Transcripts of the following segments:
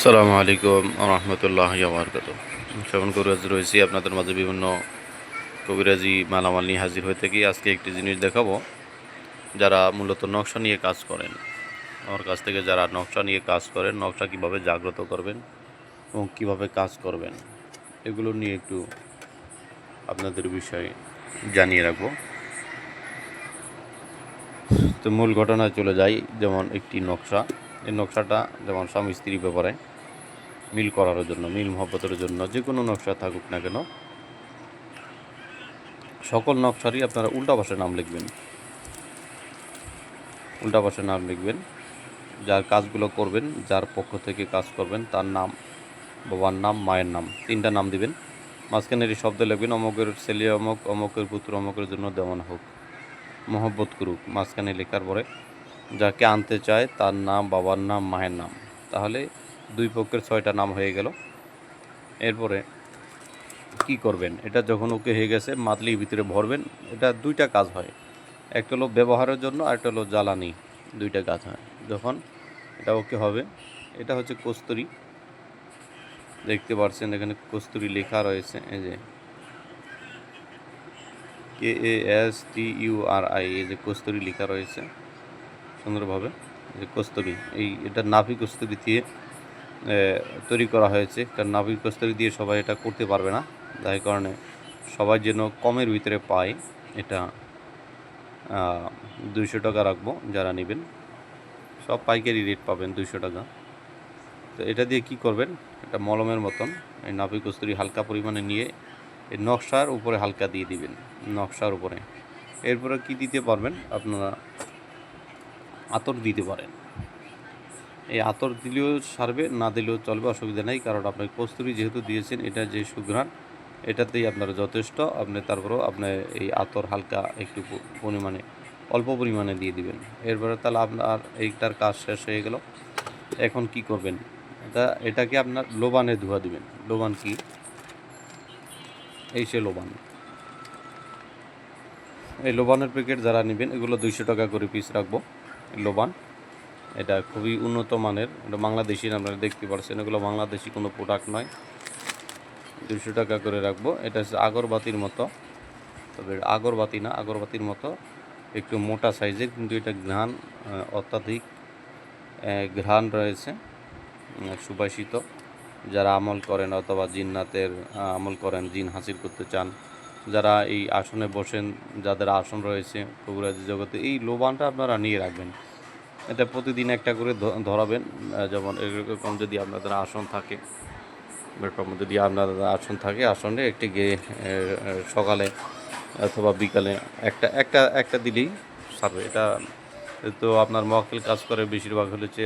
আসসালামু আলাইকুম রহমতুল্লাহি ওয়া বারাকাতুহু। শ্রবণ কবিরাজ রয়েছি আপনাদের মাঝে বিভিন্ন কবিরাজি মালামাল নিয়ে হাজির হয়ে থাকি। আজকে একটি জিনিস দেখাবো, যারা মূলত নকশা নিয়ে কাজ করেন, আমার কাছ থেকে যারা নকশা নিয়ে কাজ করেন, নকশা কীভাবে জাগ্রত করবেন এবং কীভাবে কাজ করবেন, এগুলো নিয়ে একটু আপনাদের বিষয়ে জানিয়ে রাখবো। তো মূল ঘটনায় চলে যাই। যেমন একটি নকশা, এই নকশাটা যেমন স্বামী স্ত্রীর ব্যাপারে মিল করার জন্য, মিল মহব্বতের জন্য যে কোনো নকশা থাকুক না কেন, সকল নকশারই আপনারা উল্টা পাশে নাম লিখবেন। উল্টা পাশে নাম লিখবেন, যার কাজগুলো করবেন, যার পক্ষ থেকে কাজ করবেন তার নাম, বাবার নাম, মায়ের নাম, তিনটা নাম দিবেন। মাঝখানে এই শব্দ লিখবেন, অমকের ছেলে অমক, অমকের পুত্র অমকের জন্য দেওয়ান হোক, মহব্বত করুক। মাঝখানে লেখার পরে যাকে আনতে চায় তার নাম, বাবার নাম, মায়ের নাম, তাহলে দুই পক্ষের 6টা নাম হয়ে গেল। এরপরে কি করবেন, এটা যখন ওকে হয়ে গেছে মাদলির ভিতরে ভরবেন। এটা দুইটা কাজ হয়, একটা হলো ব্যবহারের জন্য আর একটা হলো জ্বালানি, দুইটা কাজ হয়। যখন এটা ওকে হবে, এটা হচ্ছে কস্তুরি, দেখতে পাচ্ছেন এখানে কস্তুরি লেখা রয়েছে, এই যে KASTURI, এই যে কস্তুরি লেখা রয়েছে সুন্দরভাবে, যে কস্তুরি, এটা নাভি কস্তুরি দিয়ে তৈরি করা হয়েছে। কারণ নাভি কস্তুরি দিয়ে সবাই এটা করতে পারবে না, যার কারণে সবাই যেন কমের ভিতরে পায়, এটা 200 টাকা রাখবো। যারা নেবেন সব পাইকারি রেট পাবেন 200 টাকা। তো এটা দিয়ে কি করবেন, এটা মলমের মতন এই নাভি কস্তুরি হালকা পরিমাণে নিয়ে এই নকশার উপরে হালকা দিয়ে দিবেন, নকশার উপরে। এরপরে কি দিতে পারবেন, আপনারা আতর দিতে পারেন। এই আতর দিলেও সারবে, না দিলেও চলবে, অসুবিধা নেই। কারণ আপনার কস্তুরি যেহেতু দিয়েছেন, এটা যে সুঘ্রাণ, এটাতেই আপনারা যথেষ্ট। আপনি তারপরেও আপনি এই আতর হালকা একটু পরিমাণে, অল্প পরিমাণে দিয়ে দিবেন। এরপরে তাহলে আপনার এইটার কাজ শেষ হয়ে গেল। এখন কি করবেন, এটাকে আপনার লোবানে ধোয়া দিবেন। লোবান কি, এই সে লোবান, এই লোবানের প্যাকেট যারা নেবেন, এগুলো 200 টাকা করে পিস রাখবো। লোবান এটা খুবই উন্নত মানের, এটা বাংলাদেশি, আপনারা দেখতে পাচ্ছেন এগুলো বাংলাদেশি কোনো প্রোডাক্ট নয়। 200 টাকা করে রাখবো। এটা হচ্ছে আগরবাতির মতো, তবে আগরবাতি না, আগরবাতির মতো একটু মোটা সাইজের, কিন্তু এটা ঘ্রাণ অত্যাধিক ঘ্রাণ রয়েছে, সুবাসিত। যারা আমল করেন অথবা জিন্নাতের আমল করেন, জিন হাসিল করতে চান, যারা এই আসনে বসেন, যাদের আসন রয়েছে কবিরাজি জগতে, এই লোবানটা আপনারা নিয়ে রাখবেন। এটা প্রতিদিন একটা করে ধরাবেন। যেমন এরকম যদি আপনাদের আসন থাকে, এরকম যদি আপনাদের আসন থাকে, আসনে একটি সকালে অথবা বিকালে একটা একটা একটা দিলেই সারবে। এটা তো আপনার মক্কেল কাজ করে বেশিরভাগ হচ্ছে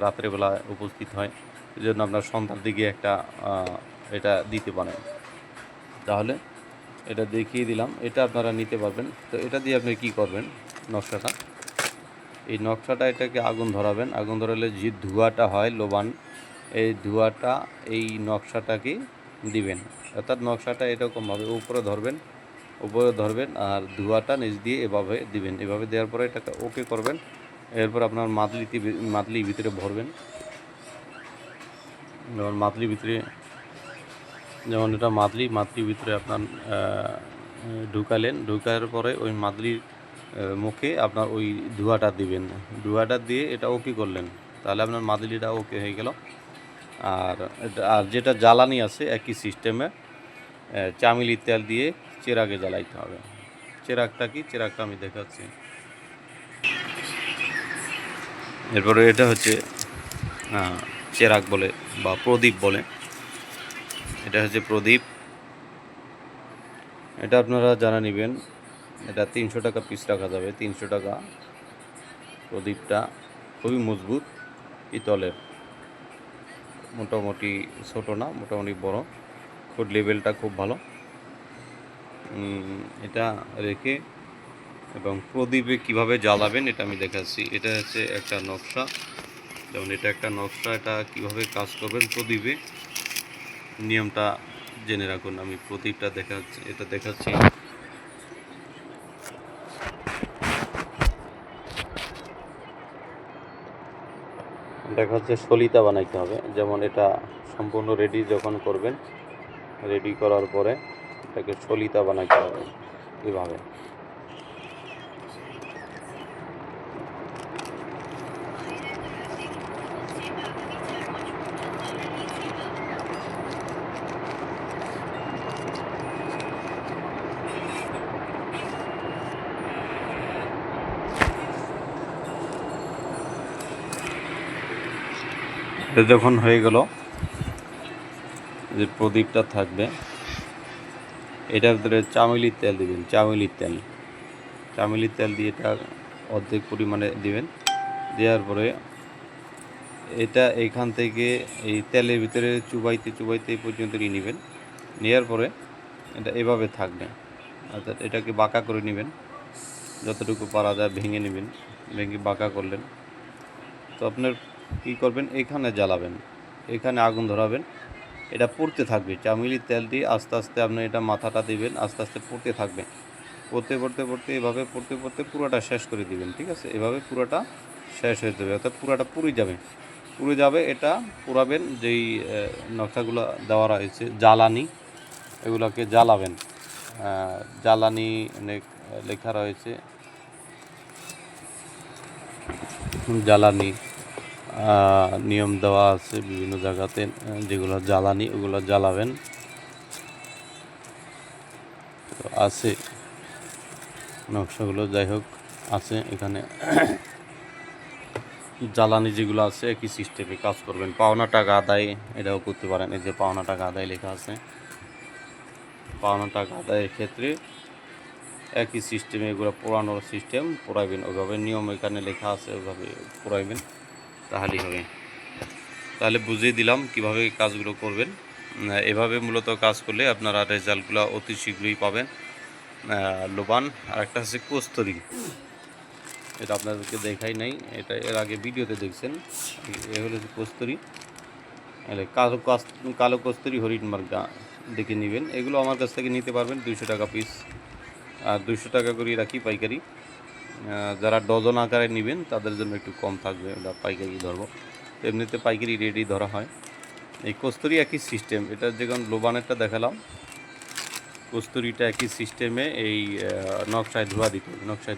রাত্রেবেলা উপস্থিত হয়, এই জন্য আপনার সন্ধ্যার দিকে একটা এটা দিতে পারেন। তাহলে এটা দেখিয়ে দিলাম, এটা আপনারা নিতে পারবেন। তো এটা দিয়ে আপনি কি করবেন, নকশাটা, এই নকশাটা এটাকে আগুন ধরাবেন। আগুন ধরালে যে ধোঁয়াটা হয় লোবান, এই ধোঁয়াটা এই নকশাটাকে দিবেন। অর্থাৎ নকশাটা এরকমভাবে উপরে ধরবেন আর ধোঁয়াটা নিচ দিয়ে এভাবে দিবেন। এভাবে দেওয়ার পরে এটাকে ওকে করবেন। এরপর আপনার মাদলির ভিতরে ভরবেন। যেমন মাদলির ভিতরে, যেমন এটা মাদলির ভিতরে আপনার ঢুকালেন, ঢুকার পরে ওই মাদলির মুখে আপনার ওই ধোঁয়াটা দিবেন। ধোঁয়াটা দিয়ে এটা ওকে করলেন, তাহলে আপনার মাদলিটা ওকে হয়ে গেল। আর যেটা জ্বালানি আছে একই সিস্টেমে চামিলি তেল দিয়ে চেরাগে জ্বালাইতে হবে। চেরাগটা কি, চেরাগটা আমি দেখাচ্ছি। এরপরে এটা হচ্ছে চেরাগ বলে বা প্রদীপ বলে, এটা হচ্ছে প্রদীপ। এটা আপনারা যারা নেবেন, এটা 300 টাকা পিস রাখা যাবে। 300 টাকা। প্রদীপটা খুবই মজবুত, পিতলের, মোটামুটি ছোটো না, মোটামুটি বড়, খুব লেভেলটা খুব ভালো। এটা রেখে এবং প্রদীপে কিভাবে জ্বালাবেন এটা আমি দেখাচ্ছি। এটা হচ্ছে একটা নকশা, যেমন এটা একটা নকশা, এটা কিভাবে কাজ করবেন প্রদীপে, নিয়মটা জেনে রাখুন। আমি প্রদীপটা দেখাচ্ছি, এটা দেখাচ্ছি। দেখা হচ্ছে সলিতা বানাইতে হবে। যেমন এটা সম্পূর্ণ রেডি যখন করবেন, রেডি করার পরে এটাকে সলিতা বানাইতে হবে এভাবে। যখন হয়ে গেল, যে প্রদীপটা থাকবে এটার ভিতরে চামেলির তেল দিবেন। চামেলির তেল দিয়ে এটা অর্ধেক পরিমাণে দিবেন। দেওয়ার পরে এটা এইখান থেকে এই তেলের ভিতরে চুবাইতে এই পর্যন্ত নিয়ে নেবেন। নেওয়ার পরে এটা এভাবে থাকবে, অর্থাৎ এটাকে বাঁকা করে নেবেন, যতটুকু পারা যায় ভেঙে নেবেন। ভেঙে বাঁকা করলেন, তো আপনার কী করবেন, এখানে জ্বালাবেন, এখানে আগুন ধরাবেন, এটা পুড়তে থাকবে। চামেলির তেল দিয়ে আস্তে আস্তে আপনি এটা মাথাটা দিবেন, আস্তে আস্তে পুড়তে থাকবে। পড়তে এভাবে পড়তে পুরোটা শেষ করে দিবেন। ঠিক আছে, এভাবে পুরোটা শেষ হয়ে যাবে, অর্থাৎ পুরোটা পুড়ে যাবে। এটা পুরাবেন, যেই নকশাগুলো দেওয়া রয়েছে জ্বালানি, এগুলোকে জ্বালাবেন। জ্বালানি অনেক লেখা রয়েছে, জ্বালানি নিয়ম দেওয়া আছে বিভিন্ন জায়গাতে, যেগুলো জ্বালানি ওগুলো জ্বালাবেন। তো আছে নকশাগুলো, যাই হোক আছে এখানে। জ্বালানি যেগুলো আছে একই সিস্টেমে কাজ করবেন। পাওনা টাকা আদায় এটাও করতে পারেন। এই যে পাওনা টাকা আদায় লেখা আছে, পাওনা টাকা আদায়ের ক্ষেত্রে একই সিস্টেমে এগুলো পোড়ানোর সিস্টেম পোড়াবেন। ওইভাবে নিয়ম এখানে লেখা আছে, ওইভাবে পোড়াইবেন, তাহলেই হবে। তাহলে বুঝিয়ে দিলাম কিভাবে কাজগুলো করবেন। এভাবে মূলত কাজ করলে আপনারা রেজাল্টগুলো অতি শীঘ্রই পাবেন। লোবান আর একটা হচ্ছে কস্তুরি, এটা আপনাদেরকে দেখাই নাই, এটা এর আগে ভিডিওতে দেখছেন। এ হলো কস্তুরি, কালো কস্তুরি হরিণমার্গা দেখে নেবেন। এগুলো আমার কাছ থেকে নিতে পারবেন 200 টাকা পিস, আর 200 টাকা করে রাখি পাইকারি। যারা ডজন আকারে নেবেন তাদের জন্য একটু কম থাকবে, ওটা পাইকারি ধরবো। এমনিতে পাইকারি রেডি ধরা হয়। এই কস্তুরি একই সিস্টেম, এটা যেমন লোবানেরটা দেখালাম, কস্তুরিটা একই সিস্টেমে এই নকশায়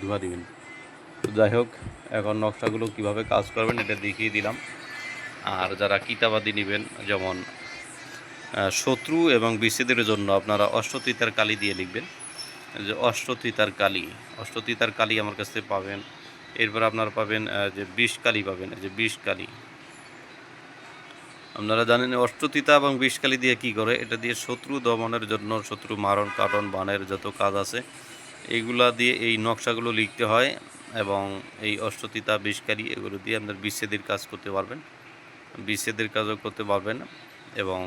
ধোয়া দিবেন। তো যাই হোক, এখন নকশাগুলো কিভাবে কাজ করবেন এটা দেখিয়ে দিলাম। আর যারা কিতাবাদি নেবেন, যেমন শত্রু এবং বিচ্ছেদের জন্য আপনারা অষ্টতীতার কালি দিয়ে লিখবেন, যে অষ্টতীতার কালি আমার কাছ থেকে পাবেন। এরপর আপনারা পাবেন যে বিষকালি পাবেন, যে বিষকালি। আপনারা জানেন অষ্টতীতা এবং বিষকালি দিয়ে কি করে, এটা দিয়ে শত্রু দমনের জন্য, শত্রু মারণ কাটন বানের যত কাজ আছে এইগুলা দিয়ে এই নকশাগুলো লিখতে হয়। এবং এই অষ্টতীতা বিষকালি এগুলো দিয়ে আপনার বিচ্ছেদের কাজ করতে পারবেন, বিচ্ছেদের কাজও করতে পারবেন। এবং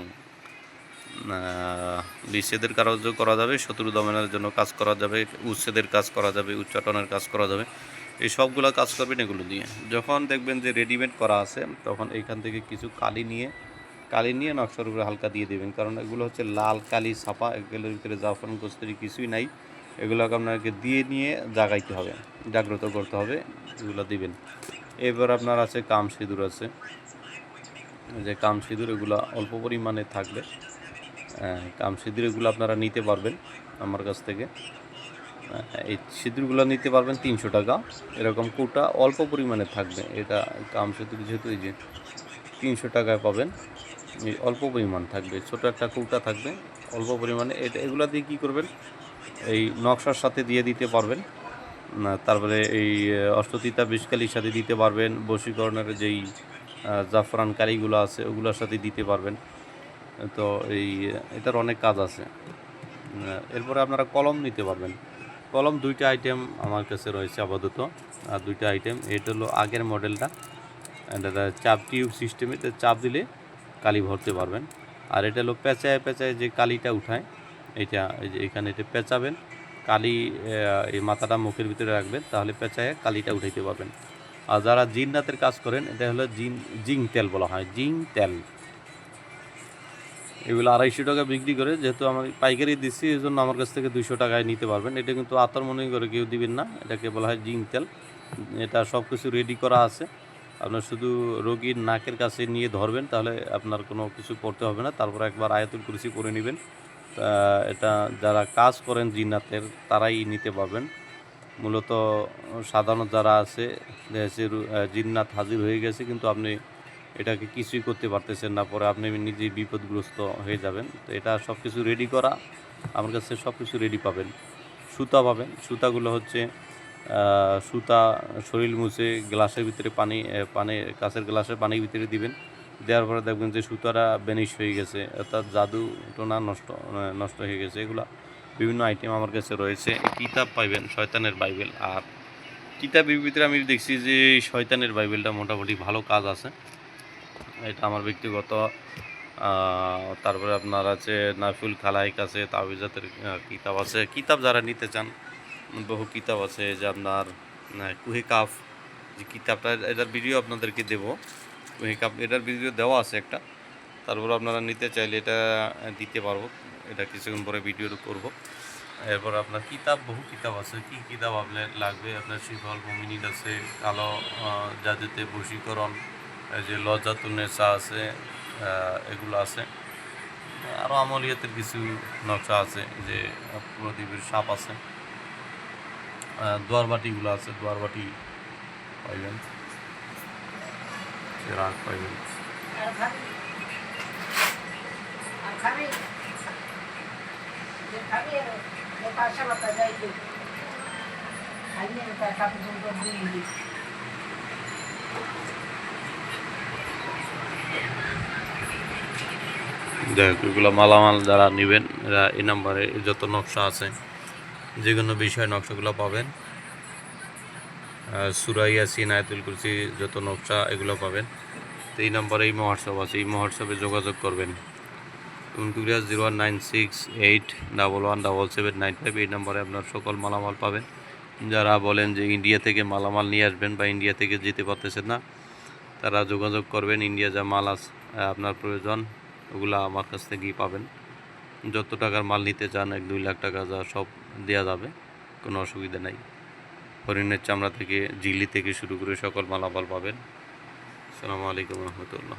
বিচ্ছেদের কাজও করা যাবে, শত্রু দমনের জন্য কাজ করা যাবে, উচ্ছেদের কাজ করা যাবে, উচ্চাটনের কাজ করা যাবে। এই সবগুলো কাজ করবেন এগুলো দিয়ে। যখন দেখবেন যে রেডিমেড করা আছে, তখন এইখান থেকে কিছু কালি নিয়ে নকশার উপরে হালকা দিয়ে দেবেন। কারণ এগুলো হচ্ছে লাল কালি ছাপা, এগুলোর ভিতরে জাফরান কস্তুরি কিছুই নাই। এগুলোকে আপনাকে দিয়ে নিয়ে জাগাইতে হবে, জাগ্রত করতে হবে, এগুলো দিবেন। এবার আপনার আছে কাম সিঁদুর আছে, যে কাম সিঁদুর এগুলো অল্প পরিমাণে থাকবে। কাম সিঁদুর এগুলো আপনারা নিতে পারবেন আমার কাছ থেকে। এই সিঁদুরগুলো নিতে পারবেন 300 টাকা, এরকম কোটা অল্প পরিমাণে থাকবে। এটা কাম সিঁদুর যেহেতু এই যে 300 টাকায় পাবেন, এই অল্প পরিমাণ থাকবে, ছোট একটা কৌটা থাকবে অল্প পরিমাণে। এগুলো দিয়ে কী করবেন, এই নকশার সাথে দিয়ে দিতে পারবেন। তারপরে এই অষ্টতীতা বিষকালির সাথে দিতে পারবেন, বশীকরণের যেই জাফরান কালিগুলো আছে ওগুলোর সাথে দিতে পারবেন। তো এটার অনেক কাজ আছে। এরপরে আপনারা কলম নিতে পারবেন। কলম 2টা আইটেম আমার কাছে রয়েছে আপাতত, আর 2টা আইটেম। এটা হলো আগের মডেলটা, এটা চাপ টিউব সিস্টেমে, চাপ দিলে কালি ভরতে পারবেন। আর এটা হলো পেঁচায় যে কালিটা উঠায়, এটা এই যে এখানে এটা পেঁচাবেন, কালি এই মাথাটা মুখের ভিতরে রাখবেন, তাহলে পেঁচায় কালিটা উঠাইতে পারবেন। আর যারা জিন্নাতের কাজ করেন, এটা হলো জিং তেল বলা হয়, জিং তেল। এগুলো 250 টাকা বিক্রি করে, যেহেতু আমি পাইকারি দিচ্ছি এই জন্য আমার কাছ থেকে 200 টাকায় নিতে পারবেন। এটা কিন্তু আতর মনে করে কেউ দিবেন না, এটাকে বলা হয় জিং তেল। এটা সব কিছু রেডি করা আছে, আপনার শুধু রোগীর নাকের কাছে নিয়ে ধরবেন, তাহলে আপনার কোনো কিছু করতে হবে না। তারপর একবার আয়াতুল কুরসি পড়ে নেবেন। এটা যারা কাজ করেন জিন্নাতের তারাই নিতে পারবেন। মূলত সাধারণ যারা আছে জিন্নাত হাজির হয়ে গেছে, কিন্তু আপনি এটাকে কিছুই করতে পারতেছেন না, পরে আপনি নিজেই বিপদগ্রস্ত হয়ে যাবেন। তো এটা সব কিছু রেডি করা, আমার কাছে সব কিছু রেডি পাবেন। সুতা পাবেন, সুতাগুলো হচ্ছে সুতা শরীর মুছে গ্লাসের ভিতরে পানি কাঁচের গ্লাসের পানির ভিতরে দিবেন। দেওয়ার পরে দেখবেন যে সুতাটা বেনিশ হয়ে গেছে, অর্থাৎ জাদু টোনা নষ্ট হয়ে গেছে। এগুলা বিভিন্ন আইটেম আমার কাছে রয়েছে। কিতাব পাইবেন শয়তানের বাইবেল, আর কিতাবের ভিতরে আমি দেখছি যে শয়তানের বাইবেলটা মোটামুটি ভালো কাজ আছে। এটা আমার ব্যক্তিগত। তারপরে আপনার আছে নাফিউল খালাইক আছে, তাওহিজাতের কিতাব আছে। কিতাব যারা নিতে চান, বহু কিতাব আছে, যে আপনার কুহে কাফ যে কিতাবটা, এটার ভিডিও আপনাদেরকে দেবো। কুহে কাফ এটার ভিডিও দেওয়া আছে একটা। তারপর আপনারা নিতে চাইলে এটা দিতে পারবো, এটা কিছুক্ষণ পরে ভিডিও করব। এরপর আপনার কিতাব, বহু কিতাব আছে। কি কিতাব আপনার লাগবে? আপনার শিফাউল মুমিনিন আছে, কালো জাদুতে বশীকরণ, যে লজ্জাতুন্নেসা আছে, এগুলো আছে। আরও আমলিয়াতের কিছু নকশা আছে, যে প্রদীপের সাপ আছে, দোয়ারবাটিগুলো আছে, দোয়ারবাটি পাইবেন, রাগ পাইবেন। যাই হোক, এগুলো মালামাল যারা নেবেন এরা এই নাম্বারে যত নকশা আছে, যে কোনো বিষয় নকশাগুলো পাবেন। সূরা ইয়াসিন, আয়াতুল কুরসি যত নকশা এগুলো পাবেন। তো এই নাম্বারে এই হোয়াটসঅ্যাপ আছে, এই হোয়াটসঅ্যাপে যোগাযোগ করবেন। 019681171795 এই নাম্বারে আপনার সকল মালামাল পাবেন। যারা বলেন যে ইন্ডিয়া থেকে মালামাল নিয়ে আসবেন বা ইন্ডিয়া থেকে যেতে পারতেছেন না, তারা যোগাযোগ করবেন। ইন্ডিয়া যা মাল আপনার প্রয়োজন, ওগুলো আমার কাছ থেকেই পাবেন। যত টাকার মাল নিতে চান, 1-2 লাখ টাকা যা সব দেওয়া যাবে, কোনো অসুবিধা নাই। হরিণের চামড়া থেকে, ঝিল্লি থেকে শুরু করে সকল মালামাল পাবেন। আসসালামু আলাইকুম রহমতুল্লাহ।